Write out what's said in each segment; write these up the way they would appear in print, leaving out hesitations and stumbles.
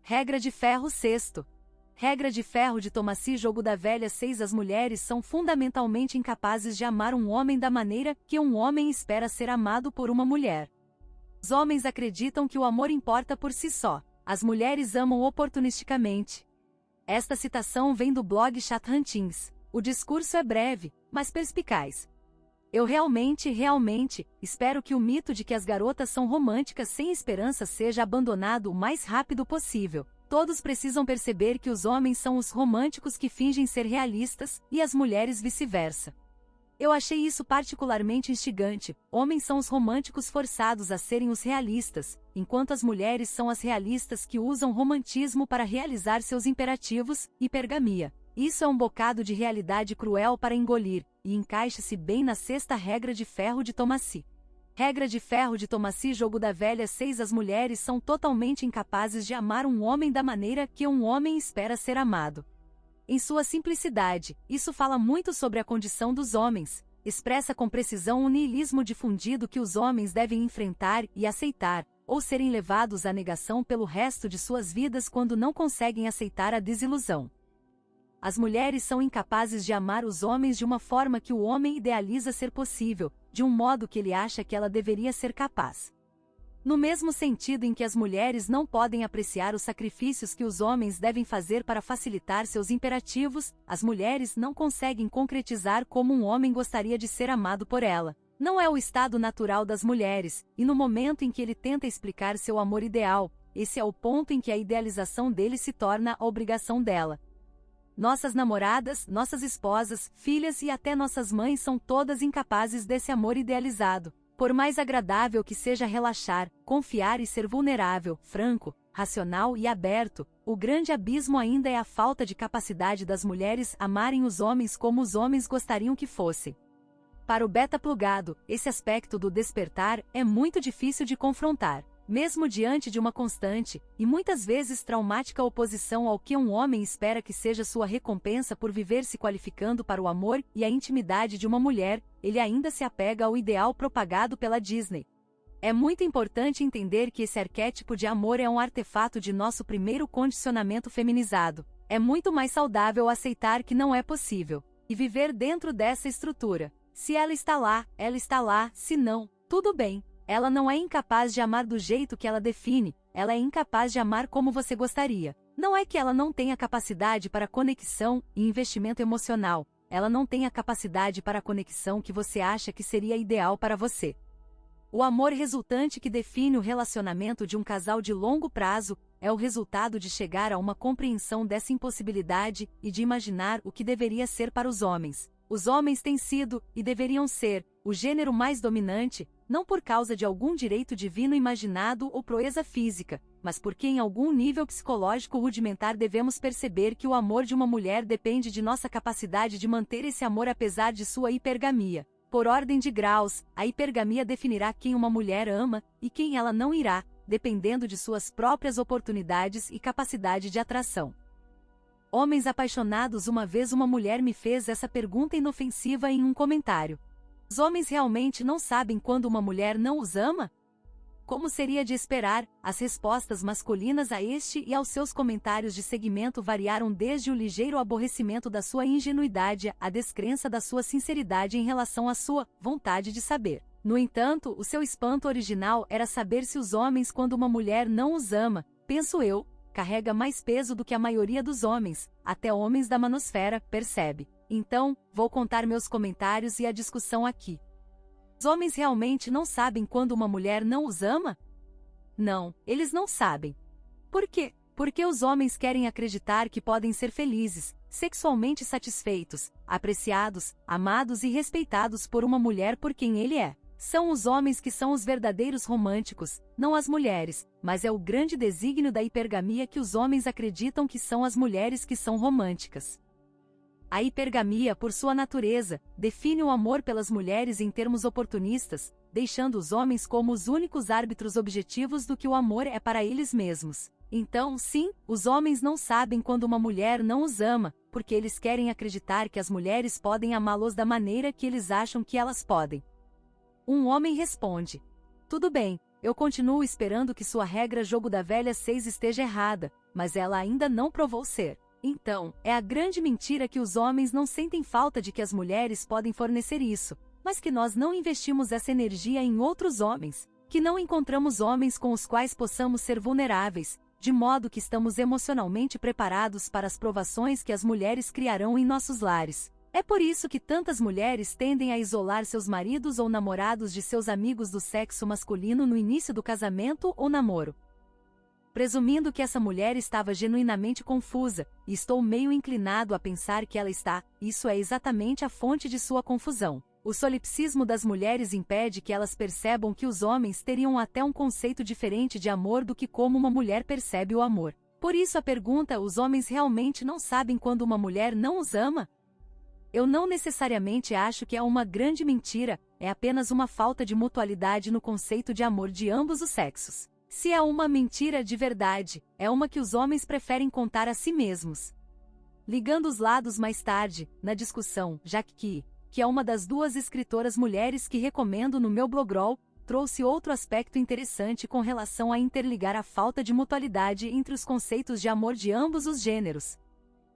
Regra de ferro 6º. Regra de ferro de Thomassi Jogo da Velha 6. As mulheres são fundamentalmente incapazes de amar um homem da maneira que um homem espera ser amado por uma mulher. Os homens acreditam que o amor importa por si só. As mulheres amam oportunisticamente. Esta citação vem do blog Chathantings. O discurso é breve, mas perspicaz. Eu realmente espero que o mito de que as garotas são românticas sem esperança seja abandonado o mais rápido possível. Todos precisam perceber que os homens são os românticos que fingem ser realistas, e as mulheres vice-versa. Eu achei isso particularmente instigante. Homens são os românticos forçados a serem os realistas, enquanto as mulheres são as realistas que usam romantismo para realizar seus imperativos, hipergamia. Isso é um bocado de realidade cruel para engolir, e encaixa-se bem na 6ª regra de ferro de Thomassi. Regra de ferro de Thomassi Jogo da Velha 6. As mulheres são totalmente incapazes de amar um homem da maneira que um homem espera ser amado. Em sua simplicidade, isso fala muito sobre a condição dos homens, expressa com precisão o niilismo difundido que os homens devem enfrentar e aceitar, ou serem levados à negação pelo resto de suas vidas quando não conseguem aceitar a desilusão. As mulheres são incapazes de amar os homens de uma forma que o homem idealiza ser possível, de um modo que ele acha que ela deveria ser capaz. No mesmo sentido em que as mulheres não podem apreciar os sacrifícios que os homens devem fazer para facilitar seus imperativos, as mulheres não conseguem concretizar como um homem gostaria de ser amado por ela. Não é o estado natural das mulheres, e no momento em que ele tenta explicar seu amor ideal, esse é o ponto em que a idealização dele se torna a obrigação dela. Nossas namoradas, nossas esposas, filhas e até nossas mães são todas incapazes desse amor idealizado. Por mais agradável que seja relaxar, confiar e ser vulnerável, franco, racional e aberto, o grande abismo ainda é a falta de capacidade das mulheres amarem os homens como os homens gostariam que fossem. Para o beta-plugado, esse aspecto do despertar é muito difícil de confrontar. Mesmo diante de uma constante, e muitas vezes traumática oposição ao que um homem espera que seja sua recompensa por viver se qualificando para o amor e a intimidade de uma mulher, ele ainda se apega ao ideal propagado pela Disney. É muito importante entender que esse arquétipo de amor é um artefato de nosso primeiro condicionamento feminizado. É muito mais saudável aceitar que não é possível, e viver dentro dessa estrutura. Se ela está lá, se não, tudo bem. Ela não é incapaz de amar do jeito que ela define, ela é incapaz de amar como você gostaria. Não é que ela não tenha capacidade para conexão e investimento emocional, ela não tem a capacidade para a conexão que você acha que seria ideal para você. O amor resultante que define o relacionamento de um casal de longo prazo é o resultado de chegar a uma compreensão dessa impossibilidade e de imaginar o que deveria ser para os homens. Os homens têm sido, e deveriam ser, o gênero mais dominante, não por causa de algum direito divino imaginado ou proeza física, mas porque em algum nível psicológico rudimentar devemos perceber que o amor de uma mulher depende de nossa capacidade de manter esse amor apesar de sua hipergamia. Por ordem de graus, a hipergamia definirá quem uma mulher ama, e quem ela não irá, dependendo de suas próprias oportunidades e capacidade de atração. Homens apaixonados. Uma vez uma mulher me fez essa pergunta inofensiva em um comentário. Os homens realmente não sabem quando uma mulher não os ama? Como seria de esperar, as respostas masculinas a este e aos seus comentários de seguimento variaram desde o ligeiro aborrecimento da sua ingenuidade à descrença da sua sinceridade em relação à sua vontade de saber. No entanto, o seu espanto original era saber se os homens, quando uma mulher não os ama, penso eu, carrega mais peso do que a maioria dos homens, até homens da manosfera, percebe. Então, vou contar meus comentários e a discussão aqui. Os homens realmente não sabem quando uma mulher não os ama? Não, eles não sabem. Por quê? Porque os homens querem acreditar que podem ser felizes, sexualmente satisfeitos, apreciados, amados e respeitados por uma mulher por quem ele é. São os homens que são os verdadeiros românticos, não as mulheres, mas é o grande desígnio da hipergamia que os homens acreditam que são as mulheres que são românticas. A hipergamia, por sua natureza, define o amor pelas mulheres em termos oportunistas, deixando os homens como os únicos árbitros objetivos do que o amor é para eles mesmos. Então, sim, os homens não sabem quando uma mulher não os ama, porque eles querem acreditar que as mulheres podem amá-los da maneira que eles acham que elas podem. Um homem responde: tudo bem, Eu continuo esperando que sua regra jogo da velha 6 esteja errada, mas ela ainda não provou ser. Então, é a grande mentira que os homens não sentem falta de que as mulheres podem fornecer isso, mas que nós não investimos essa energia em outros homens, que não encontramos homens com os quais possamos ser vulneráveis, de modo que estamos emocionalmente preparados para as provações que as mulheres criarão em nossos lares. É por isso que tantas mulheres tendem a isolar seus maridos ou namorados de seus amigos do sexo masculino no início do casamento ou namoro. Presumindo que essa mulher estava genuinamente confusa, e estou meio inclinado a pensar que ela está, isso é exatamente a fonte de sua confusão. O solipsismo das mulheres impede que elas percebam que os homens teriam até um conceito diferente de amor do que como uma mulher percebe o amor. Por isso a pergunta: os homens realmente não sabem quando uma mulher não os ama? Eu não necessariamente acho que é uma grande mentira, é apenas uma falta de mutualidade no conceito de amor de ambos os sexos. Se é uma mentira de verdade, é uma que os homens preferem contar a si mesmos. Ligando os lados mais tarde, na discussão, Jacques que é uma das 2 escritoras mulheres que recomendo no meu blogrol, trouxe outro aspecto interessante com relação a interligar a falta de mutualidade entre os conceitos de amor de ambos os gêneros.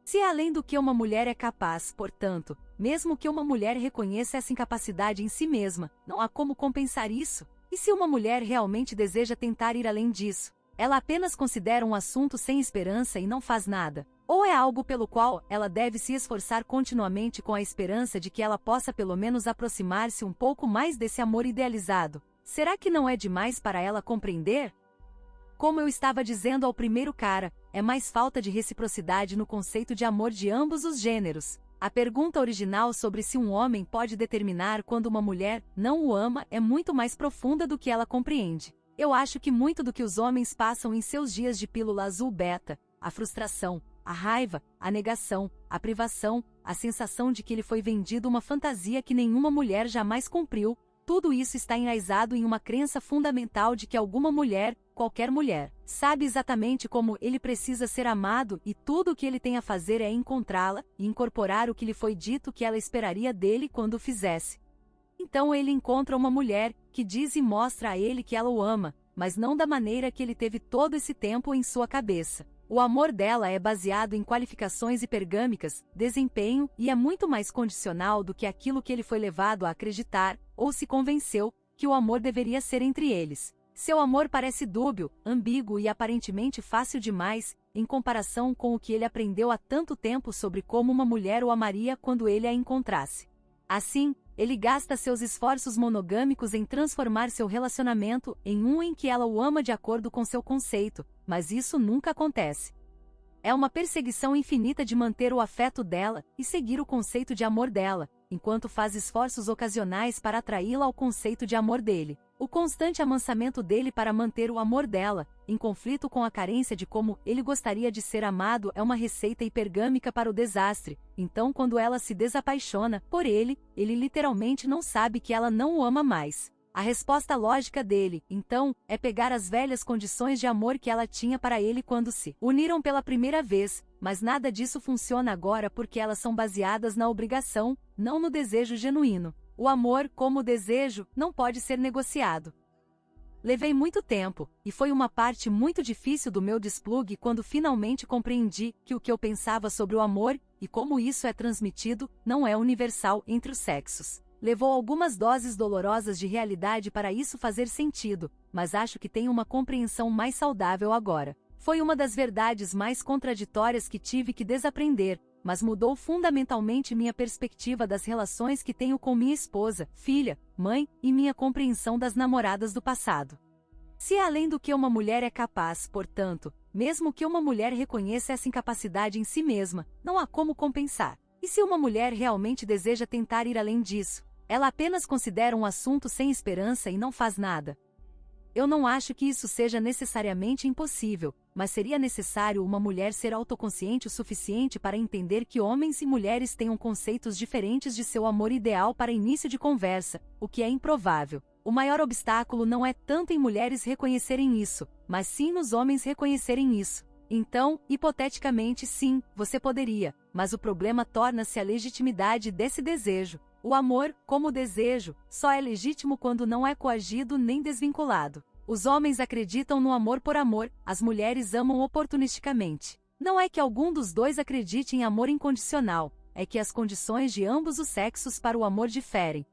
Se além do que uma mulher é capaz, portanto, mesmo que uma mulher reconheça essa incapacidade em si mesma, não há como compensar isso. E se uma mulher realmente deseja tentar ir além disso, ela apenas considera um assunto sem esperança e não faz nada? Ou é algo pelo qual ela deve se esforçar continuamente com a esperança de que ela possa pelo menos aproximar-se um pouco mais desse amor idealizado? Será que não é demais para ela compreender? Como eu estava dizendo ao primeiro cara, é mais falta de reciprocidade no conceito de amor de ambos os gêneros. A pergunta original sobre se um homem pode determinar quando uma mulher não o ama é muito mais profunda do que ela compreende. Eu acho que muito do que os homens passam em seus dias de pílula azul beta, a frustração, a raiva, a negação, a privação, a sensação de que lhe foi vendido uma fantasia que nenhuma mulher jamais cumpriu, tudo isso está enraizado em uma crença fundamental de que alguma mulher, qualquer mulher, sabe exatamente como ele precisa ser amado e tudo o que ele tem a fazer é encontrá-la e incorporar o que lhe foi dito que ela esperaria dele quando o fizesse. Então ele encontra uma mulher que diz e mostra a ele que ela o ama, mas não da maneira que ele teve todo esse tempo em sua cabeça. O amor dela é baseado em qualificações hipergâmicas, desempenho e é muito mais condicional do que aquilo que ele foi levado a acreditar, ou se convenceu, que o amor deveria ser entre eles. Seu amor parece dúbio, ambíguo e aparentemente fácil demais, em comparação com o que ele aprendeu há tanto tempo sobre como uma mulher o amaria quando ele a encontrasse. Assim, ele gasta seus esforços monogâmicos em transformar seu relacionamento em um em que ela o ama de acordo com seu conceito, mas isso nunca acontece. É uma perseguição infinita de manter o afeto dela e seguir o conceito de amor dela, enquanto faz esforços ocasionais para atraí-la ao conceito de amor dele. O constante amansamento dele para manter o amor dela, em conflito com a carência de como ele gostaria de ser amado, é uma receita hipergâmica para o desastre. Então, quando ela se desapaixona por ele literalmente não sabe que ela não o ama mais. A resposta lógica dele, então, é pegar as velhas condições de amor que ela tinha para ele quando se uniram pela primeira vez, mas nada disso funciona agora porque elas são baseadas na obrigação, não no desejo genuíno. O amor, como desejo, não pode ser negociado. Levei muito tempo, e foi uma parte muito difícil do meu desplugue quando finalmente compreendi que o que eu pensava sobre o amor, e como isso é transmitido, não é universal entre os sexos. Levou algumas doses dolorosas de realidade para isso fazer sentido, mas acho que tenho uma compreensão mais saudável agora. Foi uma das verdades mais contraditórias que tive que desaprender, mas mudou fundamentalmente minha perspectiva das relações que tenho com minha esposa, filha, mãe, e minha compreensão das namoradas do passado. Se além do que uma mulher é capaz, portanto, mesmo que uma mulher reconheça essa incapacidade em si mesma, não há como compensar. E se uma mulher realmente deseja tentar ir além disso, ela apenas considera um assunto sem esperança e não faz nada. Eu não acho que isso seja necessariamente impossível, mas seria necessário uma mulher ser autoconsciente o suficiente para entender que homens e mulheres tenham conceitos diferentes de seu amor ideal para início de conversa, o que é improvável. O maior obstáculo não é tanto em mulheres reconhecerem isso, mas sim nos homens reconhecerem isso. Então, hipoteticamente sim, você poderia, mas o problema torna-se a legitimidade desse desejo. O amor, como desejo, só é legítimo quando não é coagido nem desvinculado. Os homens acreditam no amor por amor, as mulheres amam oportunisticamente. Não é que algum dos dois acredite em amor incondicional, é que as condições de ambos os sexos para o amor diferem.